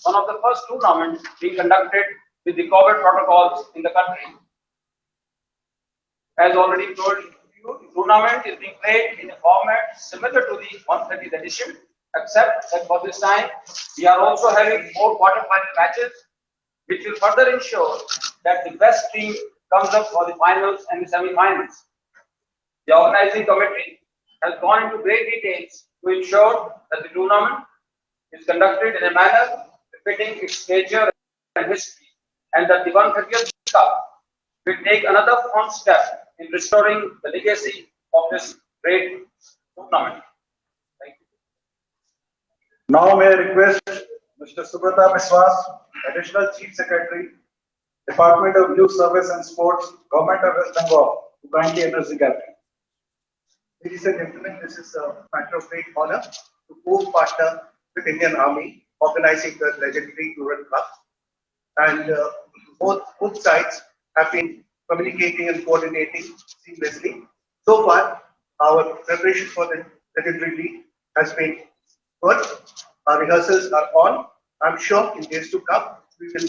one of the first tournaments being conducted with the COVID protocols in the country. As already told you, the tournament is being played in a format similar to the 130th edition, except that for this time we are also having 4 quarter-final matches, which will further ensure that the best team comes up for the finals and the semi-finals. The organizing committee has gone into great details to ensure that the tournament is conducted in a manner befitting its nature and history, and that the 130th Cup will take another further step in restoring the legacy of this great tournament. Thank you. Now may I request Mr. Subrata Biswas, Additional Chief Secretary, Department of Youth Service and Sports, Government of West Bengal, to kindly address the gathering. Ladies and gentlemen, this is a matter of great honor to co-partner with Indian Army organizing the legendary Durand Cup. And both sides have been communicating and coordinating seamlessly. So far, our preparation for the legendary league has been good. Our rehearsals are on. I'm sure in days to come, we will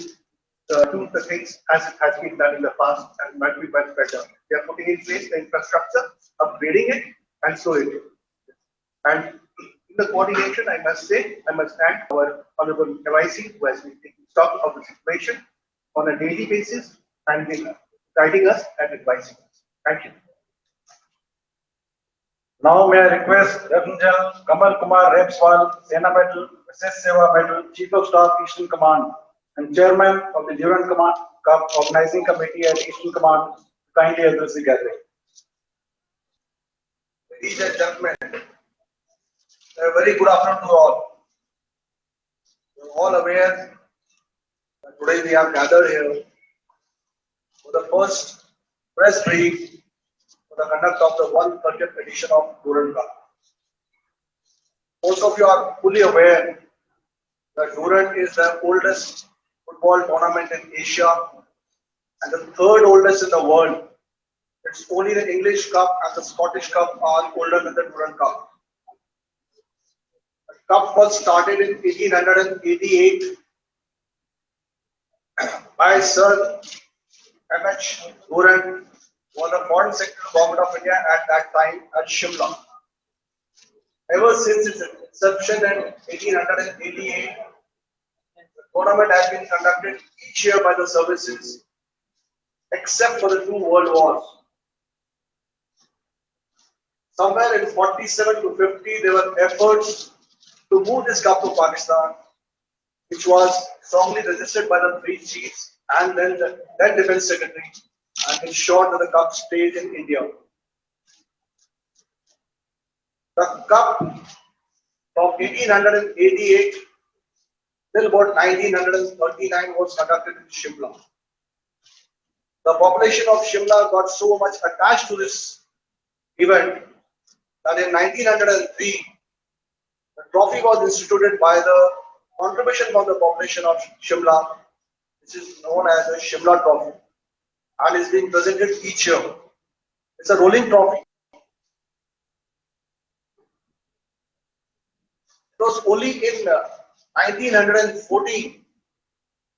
do the things as it has been done in the past and might be much better. We are putting in place the infrastructure, upgrading it, and so it is. And in the coordination, I must thank our Honorable MIC, who has been taking stock of the situation on a daily basis and been guiding us and advising us. Thank you. Now may I request Lieutenant General Kamal Kumar Rebswal, Sena Medal, SS Seva Medal, Chief of Staff, Eastern Command, and Chairman of the Durand Cup Organizing Committee at Eastern Command, to kindly address the gathering. Ladies and gentlemen, a very good afternoon to all. You are all aware that today we have gathered here for the first press brief for the conduct of the 130th edition of Durand Cup. Most of you are fully aware that Durand is the oldest football tournament in Asia and the 3rd oldest in the world. It's only the English Cup and the Scottish Cup are older than the Durand Cup. The Cup was started in 1888 by Sir M.H. Durand, who was the Foreign Secretary of Government of India at that time at Shimla. Ever since its inception in 1888, the tournament has been conducted each year by the services, except for the 2 world wars. Somewhere in 47 to 50, there were efforts to move this cup to Pakistan, which was strongly resisted by the 3 chiefs and then the then Defense Secretary, and ensured that the cup stayed in India. The cup from 1888 till about 1939 was conducted in Shimla. The population of Shimla got so much attached to this event that in 1903, the trophy was instituted by the contribution from the population of Shimla, which is known as the Shimla Trophy, and is being presented each year. It's a rolling trophy. It was only in 1914,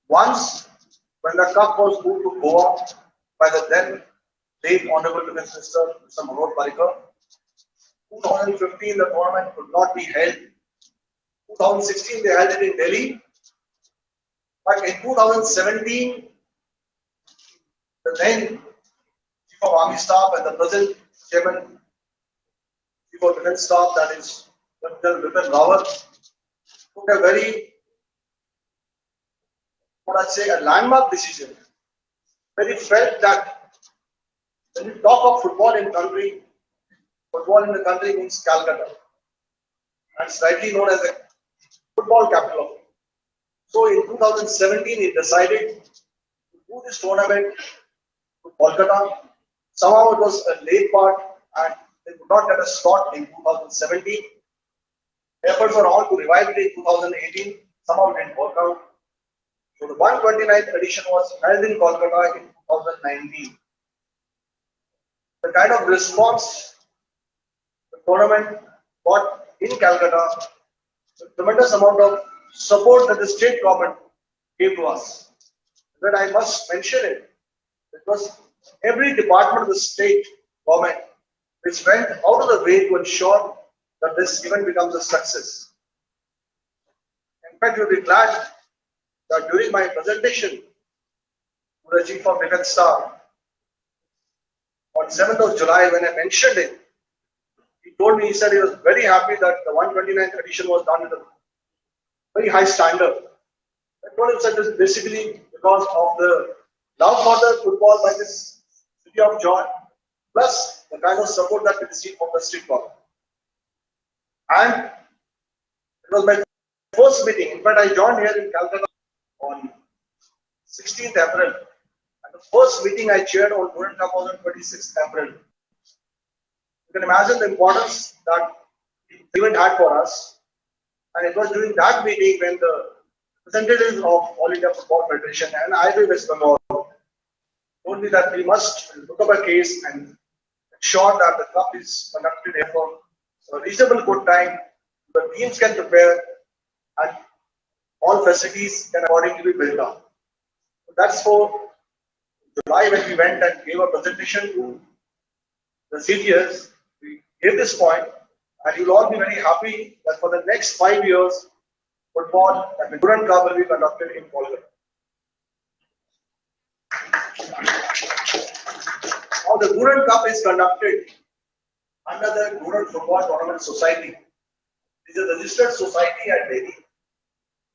once when the cup was moved to Goa by the then late Honorable Defence Minister, Mr. Manoj Parrikar. 2015, the tournament could not be held. 2016, they held it in Delhi. But in 2017, the then Chief of Army Staff and the present Chairman, Chief of Defence Staff, that is Lieutenant Bipin Rawat, took a very, a landmark decision, where he felt that when you talk of football in the country means Calcutta, and slightly known as the football capital of it. So in 2017, he decided to do this tournament to Kolkata. Somehow it was a late part, and they could not get a slot in 2017. Efforts were on to revive it in 2018. Somehow it didn't work out. So the 129th edition was held in Kolkata in 2019. The kind of response the tournament got in Calcutta, a tremendous amount of support that the state government gave to us. That I must mention it because every department of the state government which went out of the way to ensure that this event becomes a success. In fact, you'll be glad that during my presentation to the Chief of Defence Staff on 7th of July, when I mentioned it, he told me, he said he was very happy that the 129th edition was done with a very high standard. I told him that this is basically because of the love for the football by this city of joy, plus the kind of support that we received from the state government. And it was my first meeting. In fact, I joined here in Calcutta on 16th April. And the first meeting I chaired on Durand Cup was on 26th April. You can imagine the importance that the event had for us. And it was during that meeting when the representatives of All India Football Federation and IFA West Bengal told me that we must look up a case and ensure that the cup is conducted here for a reasonable good time. The teams can prepare and all facilities can accordingly be built up. So that's for July when we went and gave a presentation to the seniors. We gave this point, and you'll all be very happy that for the next 5 years, football and the Durand Cup will be conducted in Kolkata. Now the Durand Cup is conducted under the Durand Football Tournament Society. It is a registered society at Delhi.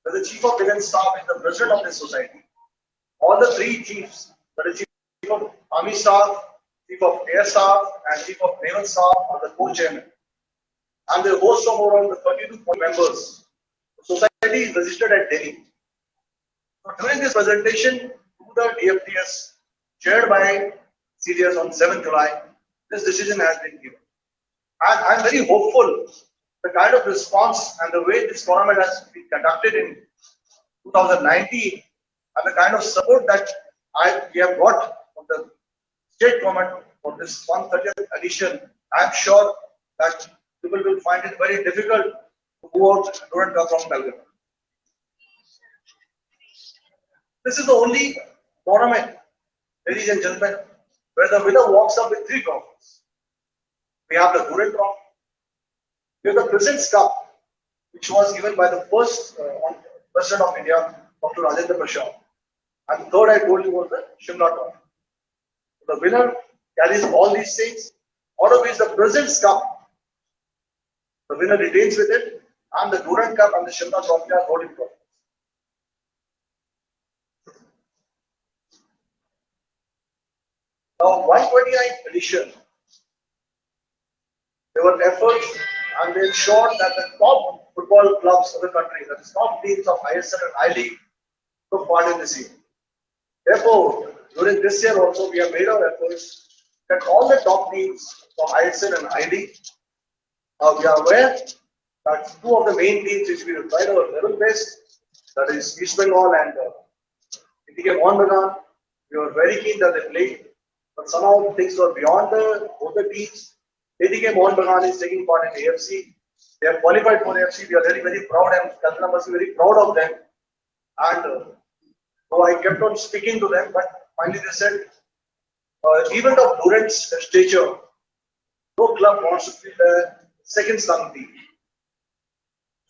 The Chief of Defence Staff is the president of this society. All the three chiefs, that is Chief of Army Staff, Chief of Air Staff, and Chief of Naval Staff are the co-chairmen. And they host of around 32 members. The society is registered at Delhi. So during this presentation to the DFTS, chaired by CDS on 7th July, this decision has been given. And I am very hopeful the kind of response and the way this tournament has been conducted in 2019 and the kind of support that we have got from the state government for this 130th edition, I am sure that people will find it very difficult to go out Durand Cup from Calcutta. This is the only tournament, ladies and gentlemen, where the winner walks up with 3 trophies. We have the Durand Trophy, we have the President's Cup, which was given by the first President of India, Dr. Rajendra Prasad. And the third I told you was the Shimla Trophy. The winner carries all these things, out of which the President's Cup, the winner retains with it, and the Durand Cup and the Shimla Trophy are holding trophies. Now, 129th edition, there were efforts and they ensured that the top football clubs of the country, that is top teams of ISL and I-League, took part in this event. Therefore, during this year also, we have made our efforts that all the top teams from ISL and I-League, we are aware that 2 of the main teams which we will try our level best, that is East Bengal and ATK Mohun Bagan, we were very keen that they played, but somehow things were beyond both the teams. ATK Mohun Bagan is taking part in AFC. They have qualified for AFC. We are very, very proud and Calcutta must be very proud of them. And so I kept on speaking to them, but finally they said, even of Durand's stature, no club wants to be the second slum team.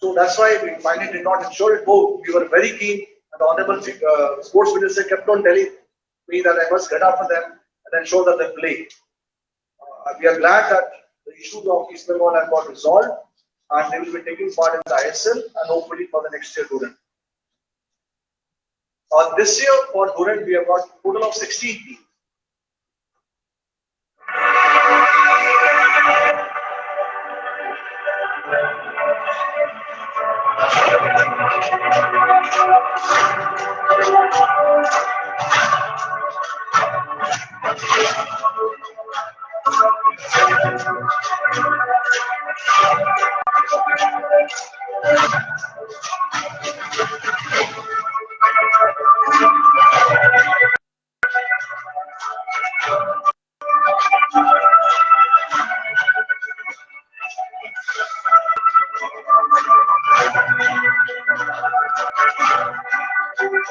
So that's why we finally did not ensure it. Oh, we were very keen, and the Honorable Sports Minister kept on telling me that I must get after them and ensure that they play. We are glad that the issues of East Bengal have got resolved and they will be taking part in the ISL and hopefully for the next year Durand. This year for Durand we have got a total of 16 teams. So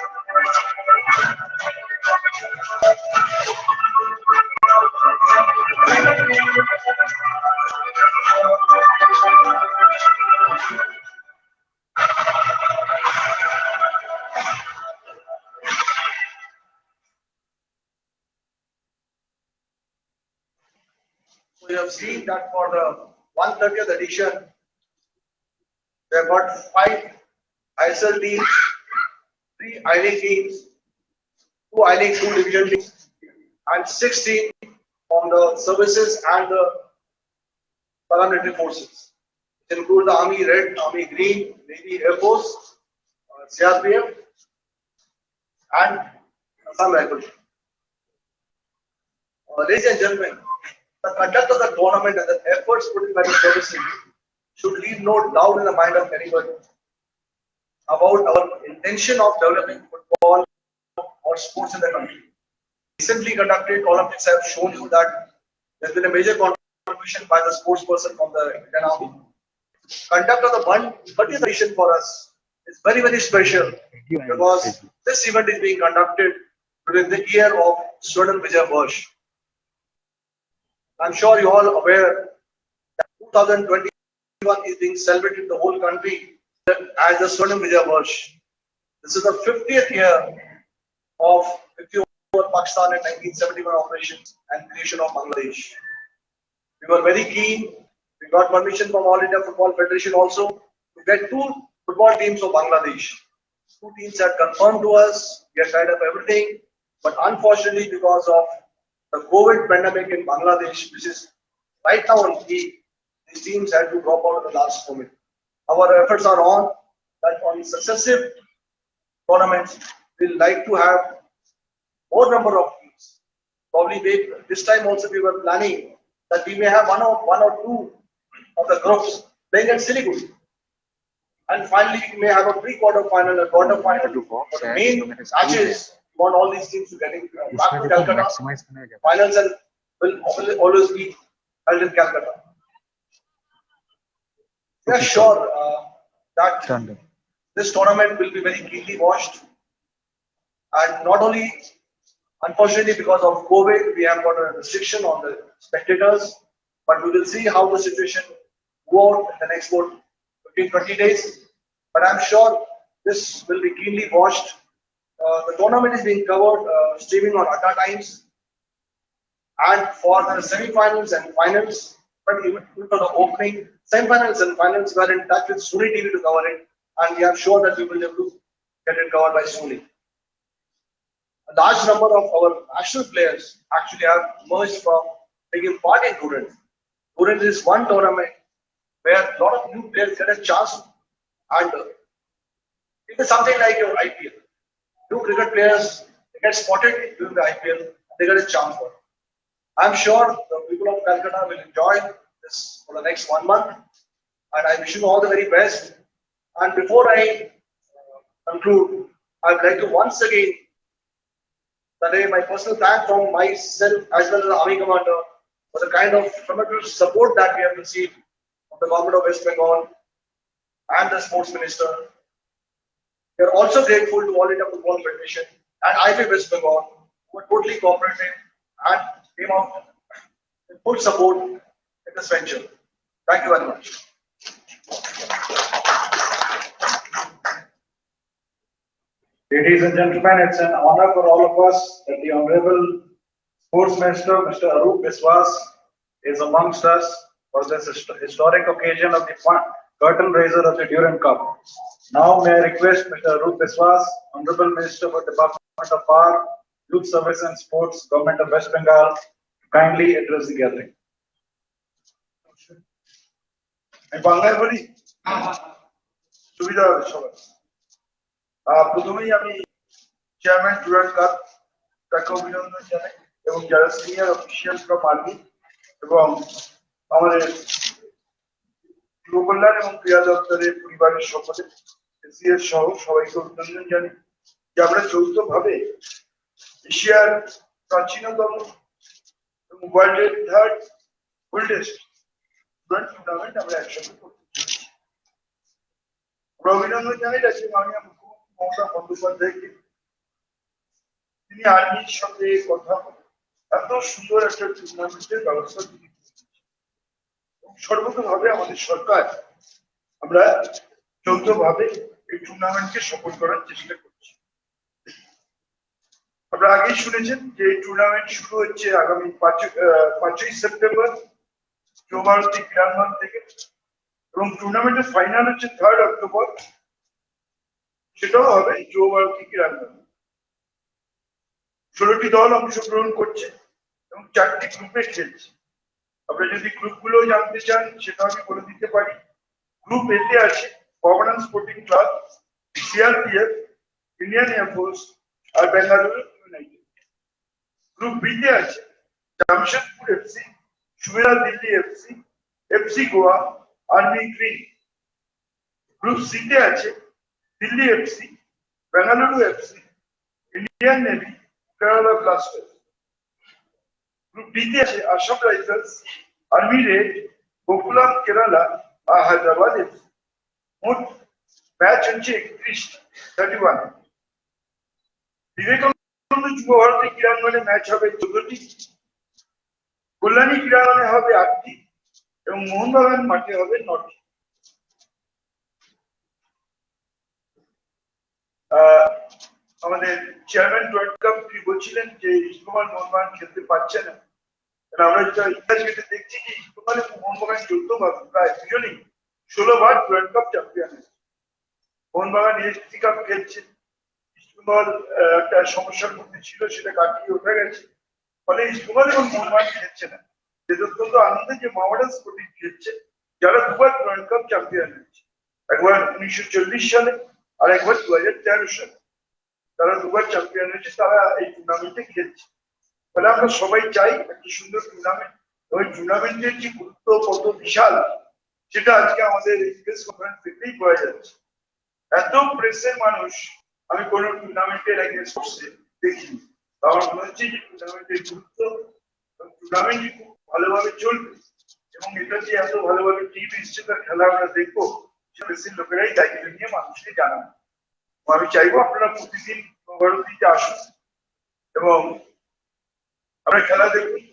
you have seen that for the 130th edition, we have got 5 ISL teams, 3 I-League teams, 2 I-League 2 division teams, and 6 teams from the services and the paramilitary forces. It includes the Army Red, Army Green, Navy, Air Force, CRPF, and Assam Rifles. Ladies and gentlemen, the conduct of the tournament and the efforts put in by the services should leave no doubt in the mind of anybody about our intention of developing football or sports in the country. Recently conducted Olympics have shown you that there's been a major contribution by the sports person from the Indian Army. Conduct of the 130th edition for us is very, very special because this event is being conducted during the year of Swarnim Vijay Varsh. I'm sure you all aware that 2021 is being celebrated in the whole country as the Swarnim Vijay Varsh. This is the 50th year of victory over Pakistan in 1971 operations and creation of Bangladesh. We were very keen. We got permission from All India Football Federation also to get 2 football teams of Bangladesh. 2 teams had confirmed to us. We had tied up everything, but unfortunately, because of the COVID pandemic in Bangladesh, which is right now on peak, these teams had to drop out at the last moment. Our efforts are on that on successive tournaments, we'll like to have more number of teams. Probably this time also we were planning that we may have one or two of the groups playing at Siliguri. And finally, we may have a pre-quarter final, a quarter final. For the main matches, we want all these teams to get back to Calcutta. Finals and will always be held in Calcutta. We are sure that this tournament will be very keenly watched. And not only, unfortunately, because of COVID, we have got a restriction on the spectators, but we will see how the situation goes in the next 15-20 days. But I'm sure this will be keenly watched. The tournament is being covered, streaming on Atta Times. And for the semi-finals and finals, but even for the opening, semi-finals and finals, we are in touch with Sony TV to cover it. And we are sure that we will be able to get it covered by Sony. A large number of our national players actually have emerged from taking part in Durand. Durand is one tournament where a lot of new players get a chance, and it is something like your IPL. New cricket players get spotted during the IPL, they get a chance for it. I'm sure the people of Calcutta will enjoy this for the next 1 month, and I wish you all the very best. And before I conclude, I would like to once again convey my personal thanks from myself as well as the Army Commander for the kind of tremendous support that we have received from the Government of West Bengal and the Sports Minister. We are also grateful to All India Football Federation and IFA West Bengal, who were totally cooperative and came out in full support in this venture. Thank you very much. Ladies and gentlemen, it's an honor for all of us that the Honorable Sports Minister, Mr. Arup Biswas, is amongst us for this historic occasion of the curtain raiser of the Durand Cup. Now may I request Mr. Arup Biswas, Honorable Minister for Department of Power, Youth Service and Sports, Government of West Bengal, to kindly address the gathering. প্রথমেই আমি chairman Durand cup তাকে অভিনন্দন জানাই এবং যারা senior official from army এবং আমাদের যুব কল্যাণ এবং ক্রীড়া দপ্তরের পরিবারের সকলে এসিএস সহ সবাইকে অভিনন্দন জানাই যে আমরা যৌথভাবে এশিয়ার প্রাচীনতম এবং ওয়ার্ল্ডের 3rd ওল্ডেস্ট টুর্নামেন্ট আমরা একসাথে করতে চলেছি। আমরা অভিনন্দন জানাই রাজ্যের মাননীয় মুখ্যমন্ত্রী মমতা বন্দ্যোপাধ্যায়কে তিনি আর্মির সঙ্গে কথা বলে এত সুন্দর একটা টুর্নামেন্টের ব্যবস্থা তিনি করেছেন। এবং সর্বতভাবে আমাদের সরকার আমরা যৌথভাবে এই টুর্নামেন্টকে সফল করার চেষ্টা করছি। আপনারা আগেই শুনেছেন যে এই টুর্নামেন্ট শুরু হচ্ছে আগামী 5ই সেপ্টেম্বর যুবভারতী ক্রীড়াঙ্গন থেকে এবং টুর্নামেন্টের ফাইনাল হচ্ছে 3rd অক্টোবর, সেটাও হবে যুবভারতী ক্রীড়াঙ্গন। 16টি দল অংশগ্রহণ করছে এবং 4টি গ্রুপে খেলছে। আপনারা যদি গ্রুপগুলো জানতে চান সেটা আমি বলে দিতে পারি। গ্রুপ এ তে আছে government sporting club, CRPF, Indian air force আর বেঙ্গালুরু ইউনাইটেড। গ্রুপ বি তে আছে জামশেদপুর এফসি, সুমেরা Delhi FC, FC Goa, army green. Group C তে আছে Delhi FC, Bengaluru FC, Indian navy, Kerala blasters. Group D তে আছে Assam rifles, army red, Gokulam Kerala আর হায়দ্রাবাদ এফসি। মোট ম্যাচ হচ্ছে 31। বিবেকানন্দ যুবভারতী ক্রীড়াঙ্গনে ম্যাচ হবে 14টি, কল্যাণী ক্রীড়াঙ্গনে হবে 8টি এবং মোহনবাগান মাঠে হবে 9টি। আমাদের চেয়ারম্যান ওয়ার্ল্ড কাপ তিনি বলছিলেন যে ইস্টবেঙ্গল মোহনবাগান খেলতে পারছে না। আমরা যেটা ইতিহাস ঘেঁটে দেখছি যে ইস্টবেঙ্গল এবং মোহনবাগান যৌথভাবে প্রায় দুজনেই 16 বার ওয়ার্ল্ড কাপ চ্যাম্পিয়ন হয়েছে। মোহনবাগান এএফসি কাপ খেলছে, ইস্টবেঙ্গল একটা সমস্যার মধ্যে ছিল, সেটা কাটিয়ে উঠে গেছে। ফলে ইস্টবেঙ্গল এবং মোহনবাগান খেলছে না। যেটা অত্যন্ত আনন্দের যে মোহামেডান স্পোর্টিং খেলছে, যারা দুবার ওয়ার্ল্ড কাপ চ্যাম্পিয়ন হয়েছে, একবার 1940 সালে আর একবার 2013 সালে। তারা দুবার চ্যাম্পিয়ন হয়েছে, তারা এই টুর্নামেন্টে খেলছে। ফলে আমরা সবাই চাই একটা সুন্দর টুর্নামেন্ট। ওই টুর্নামেন্টের যে গুরুত্ব কত বিশাল সেটা আজকে আমাদের এই প্রেস কনফারেন্স দেখতেই পাওয়া যাচ্ছে। এত প্রেসের মানুষ আমি কোন টুর্নামেন্টের আগে সোর্সে দেখিনি। আমার মনে হচ্ছে যে টুর্নামেন্টের গুরুত্ব, টুর্নামেন্ট খুব ভালোভাবে চলবে এবং এটা যে এত ভালোভাবে টিম এসছে তার খেলা আমরা দেখবো, প্রেসের লোকেরাই দায়িত্ব নিয়ে মানুষকে জানাবো। আমি চাইবো আপনারা প্রতিদিন ভারতীতে আসুন এবং আমরা খেলা দেখুন।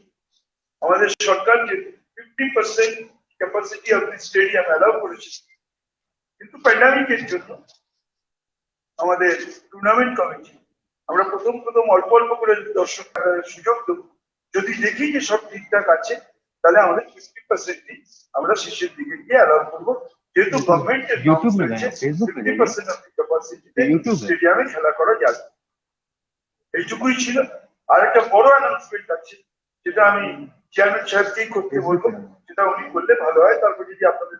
আমাদের সরকার যে 50% capacity of the stadium allow করেছে, কিন্তু প্যান্ডামিকের জন্য আমাদের টুর্নামেন্ট কমিটি আমরা প্রথম অল্প অল্প করে দর্শক সুযোগ দেবো। যদি দেখি যে সব ঠিকঠাক আছে তাহলে আমাদের 50% আমরা শেষের দিকে গিয়ে অ্যালাউ করবো, যেহেতু গভর্নমেন্টের 50% অফ দি ক্যাপাসিটিতে স্টেডিয়ামে খেলা করা যাবে। এইটুকুই ছিল। আর একটা বড় অ্যানাউন্সমেন্ট আছে, যেটা আমি চেয়ারম্যান সাহেবকেই করতে বলবো, যেটা উনি করলে ভালো হয়। তারপর যদি আপনাদের